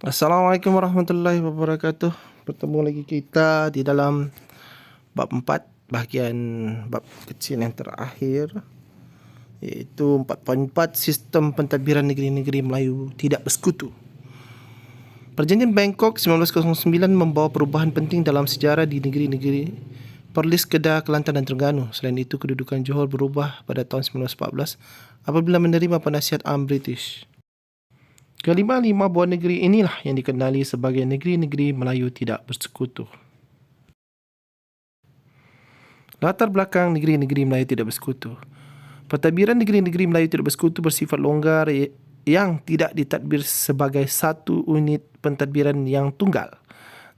Assalamualaikum warahmatullahi wabarakatuh. Bertemu lagi kita di dalam bab 4, bahagian bab kecil yang terakhir, iaitu 4.4 Sistem Pentadbiran Negeri-Negeri Melayu Tidak Bersekutu. Perjanjian Bangkok 1909 membawa perubahan penting dalam sejarah di negeri-negeri Perlis, Kedah, Kelantan dan Terengganu. Selain itu, kedudukan Johor berubah pada tahun 1914 apabila menerima penasihat am British. Kelima-lima buah negeri inilah yang dikenali sebagai negeri-negeri Melayu Tidak Bersekutu. Latar belakang negeri-negeri Melayu Tidak Bersekutu. Pentadbiran negeri-negeri Melayu Tidak Bersekutu bersifat longgar yang tidak ditadbir sebagai satu unit pentadbiran yang tunggal.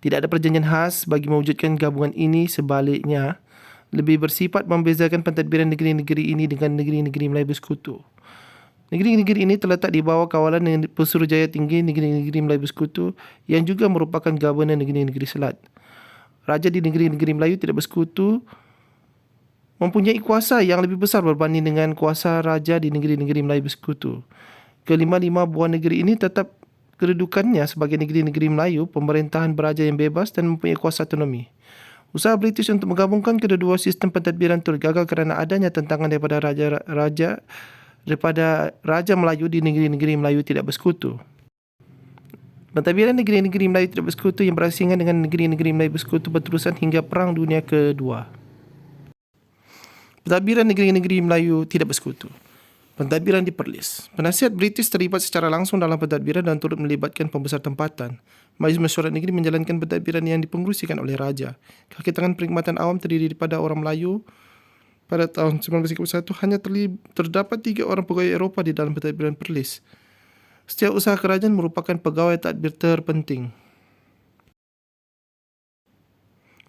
Tidak ada perjanjian khas bagi mewujudkan gabungan ini, sebaliknya lebih bersifat membezakan pentadbiran negeri-negeri ini dengan negeri-negeri Melayu Bersekutu. Negeri-negeri ini terletak di bawah kawalan dengan Pesuruhjaya Tinggi Negeri-negeri Melayu Bersekutu yang juga merupakan Governor negeri-negeri Selat. Raja di negeri-negeri Melayu Tidak Bersekutu mempunyai kuasa yang lebih besar berbanding dengan kuasa raja di negeri-negeri Melayu Bersekutu. Kelima-lima buah negeri ini tetap kedudukannya sebagai negeri-negeri Melayu, pemerintahan beraja yang bebas dan mempunyai kuasa otonomi. Usaha British untuk menggabungkan kedua-dua sistem pentadbiran turut gagal kerana adanya tentangan daripada Raja Melayu di negeri-negeri Melayu Tidak Bersekutu. Pentadbiran negeri-negeri Melayu Tidak Bersekutu yang berasingan dengan negeri-negeri Melayu Bersekutu berterusan hingga Perang Dunia Kedua. Pentadbiran negeri-negeri Melayu Tidak Bersekutu. Pentadbiran di Perlis. Penasihat British terlibat secara langsung dalam pentadbiran dan turut melibatkan pembesar tempatan. Majlis Mesyuarat Negeri menjalankan pentadbiran yang dipengerusikan oleh Raja. Kaki tangan perkhidmatan awam terdiri daripada orang Melayu. Pada tahun 1931 hanya terdapat 3 orang pegawai Eropah di dalam pentadbiran Perlis. Setiap usaha kerajaan merupakan pegawai tadbir terpenting.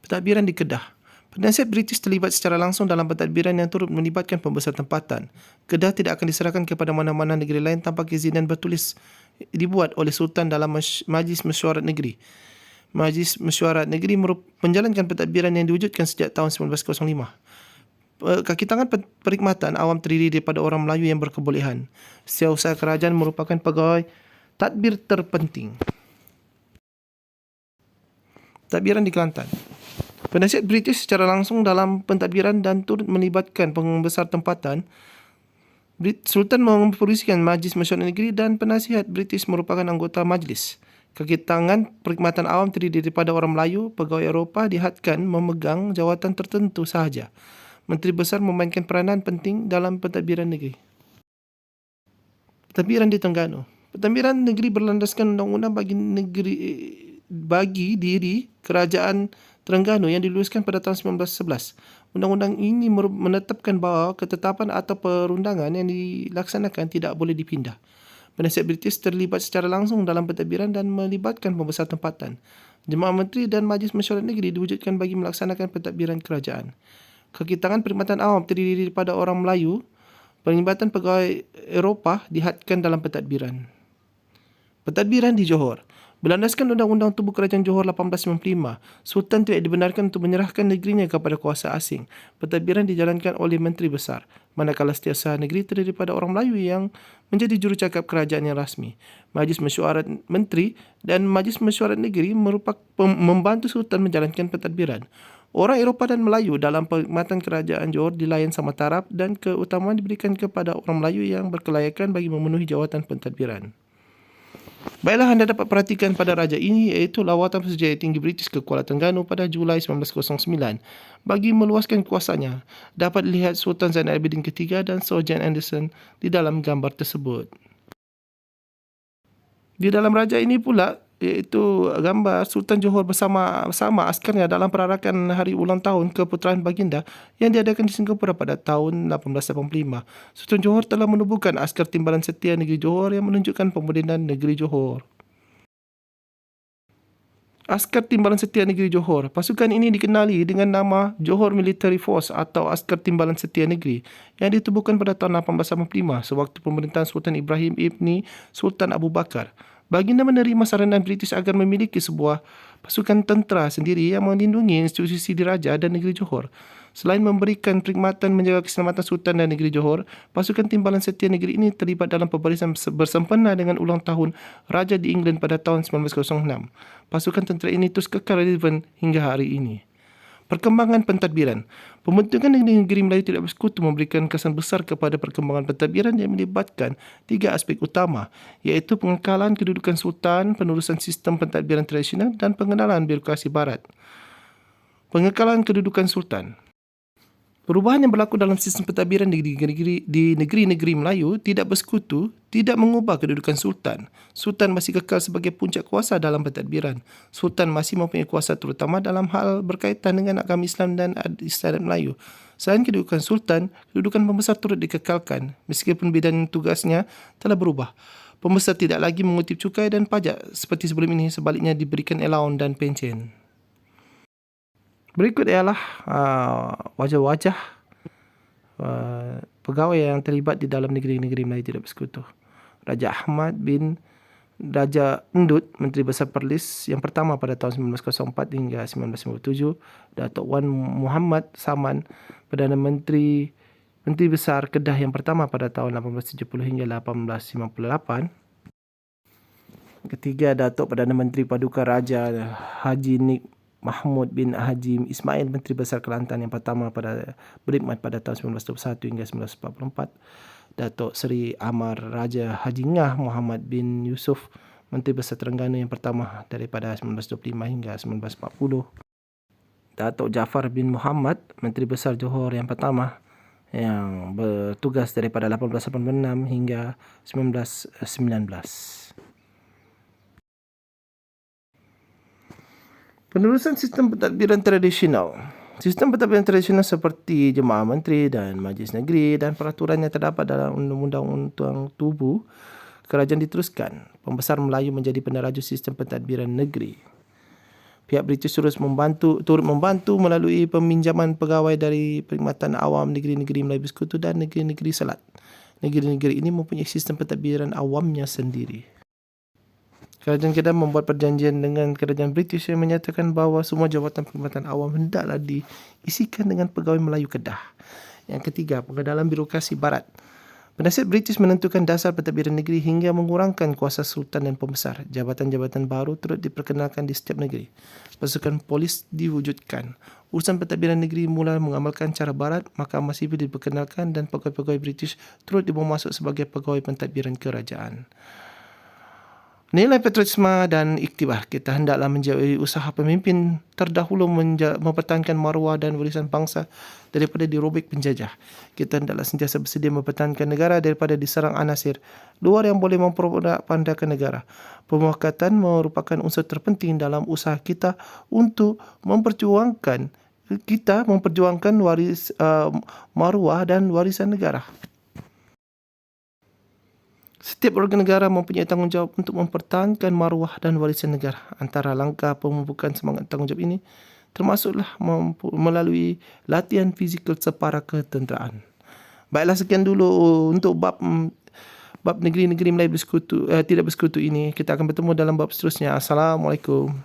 Pentadbiran di Kedah. Penasihat British terlibat secara langsung dalam pentadbiran yang turut melibatkan pembesar tempatan. Kedah tidak akan diserahkan kepada mana-mana negeri lain tanpa keizinan bertulis dibuat oleh Sultan dalam Majlis Mesyuarat Negeri. Majlis Mesyuarat Negeri menjalankan pentadbiran yang diwujudkan sejak tahun 1905. Kaki tangan perkhidmatan awam terdiri daripada orang Melayu yang berkebolehan. Setiap usaha kerajaan merupakan pegawai tadbir terpenting. Pentadbiran di Kelantan. Penasihat British secara langsung dalam pentadbiran dan turut melibatkan pembesar tempatan. Sultan memperlukan Majlis Mesyuarat Negeri dan penasihat British merupakan anggota majlis. Kaki tangan perkhidmatan awam terdiri daripada orang Melayu, pegawai Eropah dihadkan memegang jawatan tertentu sahaja. Menteri Besar memainkan peranan penting dalam pentadbiran negeri. Pentadbiran di Terengganu. Pentadbiran negeri berlandaskan undang-undang bagi diri Kerajaan Terengganu yang diluluskan pada tahun 1911. Undang-undang ini menetapkan bahawa ketetapan atau perundangan yang dilaksanakan tidak boleh dipindah. Penasihat British terlibat secara langsung dalam pentadbiran dan melibatkan pembesar tempatan. Jemaah Menteri dan Majlis Mesyuarat Negeri diwujudkan bagi melaksanakan pentadbiran kerajaan. Kaki tangan perkhidmatan awam terdiri daripada orang Melayu, penglibatan pegawai Eropah dihadkan dalam pentadbiran. Pentadbiran di Johor. Berlandaskan Undang-Undang Tubuh Kerajaan Johor 1895, Sultan tidak dibenarkan untuk menyerahkan negerinya kepada kuasa asing. Pentadbiran dijalankan oleh Menteri Besar, manakala setiap usaha negeri terdiri daripada orang Melayu yang menjadi jurucakap kerajaan yang rasmi. Majlis Mesyuarat Menteri dan Majlis Mesyuarat Negeri membantu Sultan menjalankan pentadbiran. Orang Eropah dan Melayu dalam perkhidmatan kerajaan Johor dilayan sama taraf dan keutamaan diberikan kepada orang Melayu yang berkelayakan bagi memenuhi jawatan pentadbiran. Baiklah, anda dapat perhatikan pada raja ini iaitu lawatan Pesuruhjaya Tinggi British ke Kuala Terengganu pada Julai 1909 bagi meluaskan kuasanya. Dapat dilihat Sultan Zainal Abidin III dan Sir John Anderson di dalam gambar tersebut. Di dalam raja ini pula iaitu gambar Sultan Johor bersama askarnya dalam perarakan hari ulang tahun keputeraan baginda yang diadakan di Singapura pada tahun 1885. Sultan Johor telah menubuhkan askar timbalan setia negeri Johor yang menunjukkan pemodenan negeri Johor. Askar Timbalan Setia Negeri Johor. Pasukan ini dikenali dengan nama Johor Military Force atau Askar Timbalan Setia Negeri yang ditubuhkan pada tahun 1885 sewaktu pemerintahan Sultan Ibrahim Ibni Sultan Abu Bakar. Baginda menerima saranan British agar memiliki sebuah pasukan tentera sendiri yang melindungi institusi diraja dan negeri Johor. Selain memberikan perkhidmatan menjaga keselamatan Sultan dan Negeri Johor, pasukan timbalan setia negeri ini terlibat dalam pembarisan bersempena dengan ulang tahun Raja di England pada tahun 1906. Pasukan tentera ini terus kekal relevan hingga hari ini. Perkembangan pentadbiran. Pembentukan negeri Melayu Tidak Bersekutu memberikan kesan besar kepada perkembangan pentadbiran yang melibatkan 3 aspek utama, iaitu pengekalan kedudukan Sultan, penerusan sistem pentadbiran tradisional dan pengenalan birokrasi barat. Pengekalan kedudukan Sultan. Perubahan yang berlaku dalam sistem pentadbiran di negeri-negeri Melayu Tidak Bersekutu tidak mengubah kedudukan Sultan. Sultan masih kekal sebagai puncak kuasa dalam pentadbiran. Sultan masih mempunyai kuasa terutama dalam hal berkaitan dengan agama Islam dan istiadat Melayu. Selain kedudukan Sultan, kedudukan pembesar turut dikekalkan meskipun bidang tugasnya telah berubah. Pembesar tidak lagi mengutip cukai dan pajak seperti sebelum ini, sebaliknya diberikan allowance dan pencen. Berikut ialah wajah-wajah pegawai yang terlibat di dalam negeri-negeri Melayu Tidak Bersekutu. Raja Ahmad bin Raja Endut, Menteri Besar Perlis yang pertama pada tahun 1904 hingga 1957. Datuk Wan Muhammad Saman, Perdana Menteri Besar Kedah yang pertama pada tahun 1870 hingga 1858. Ketiga, Datuk Perdana Menteri Paduka Raja Haji Nik Mahmud bin Haji Ismail, Menteri Besar Kelantan yang pertama pada berkhidmat pada tahun 1921 hingga 1944. Datuk Seri Amar Raja Haji Ngah Muhammad bin Yusuf, Menteri Besar Terengganu yang pertama daripada 1925 hingga 1940. Datuk Jaafar bin Muhammad, Menteri Besar Johor yang pertama yang bertugas daripada 1886 hingga 1919. Penerusan sistem pentadbiran tradisional. Sistem pentadbiran tradisional seperti Jemaah Menteri dan Majlis Negeri dan peraturan yang terdapat dalam Undang-Undang Tubuh Kerajaan diteruskan. Pembesar Melayu menjadi peneraju sistem pentadbiran negeri. Pihak British turut membantu melalui peminjaman pegawai dari Perkhidmatan Awam Negeri-Negeri Melayu Bersekutu dan Negeri-Negeri Selat. Negeri-negeri ini mempunyai sistem pentadbiran awamnya sendiri. Kerajaan Kedah membuat perjanjian dengan Kerajaan British yang menyatakan bahawa semua jawatan perkhidmatan awam hendaklah diisikan dengan pegawai Melayu Kedah. Yang ketiga, pengenalan birokrasi barat. Penasihat British menentukan dasar pentadbiran negeri hingga mengurangkan kuasa Sultan dan Pembesar. Jabatan-jabatan baru turut diperkenalkan di setiap negeri. Pasukan polis diwujudkan. Urusan pentadbiran negeri mula mengamalkan cara barat, mahkamah sivil diperkenalkan dan pegawai-pegawai British turut dibawa masuk sebagai pegawai pentadbiran kerajaan. Nilai patriotisme dan iktibar. Kita hendaklah menjauhi usaha pemimpin terdahulu mempertahankan maruah dan warisan bangsa daripada dirobek penjajah. Kita hendaklah sentiasa bersedia mempertahankan negara daripada diserang anasir luar yang boleh memperorak-pandakan negara. Pemuafakatan merupakan unsur terpenting dalam usaha kita untuk memperjuangkan maruah dan warisan negara. Setiap warga negara mempunyai tanggungjawab untuk mempertahankan maruah dan warisan negara. Antara langkah pemupukan semangat tanggungjawab ini termasuklah melalui latihan fizikal separa ketenteraan. Baiklah, sekian dulu untuk bab negeri-negeri Melayu Tidak Bersekutu ini. Kita akan bertemu dalam bab seterusnya. Assalamualaikum.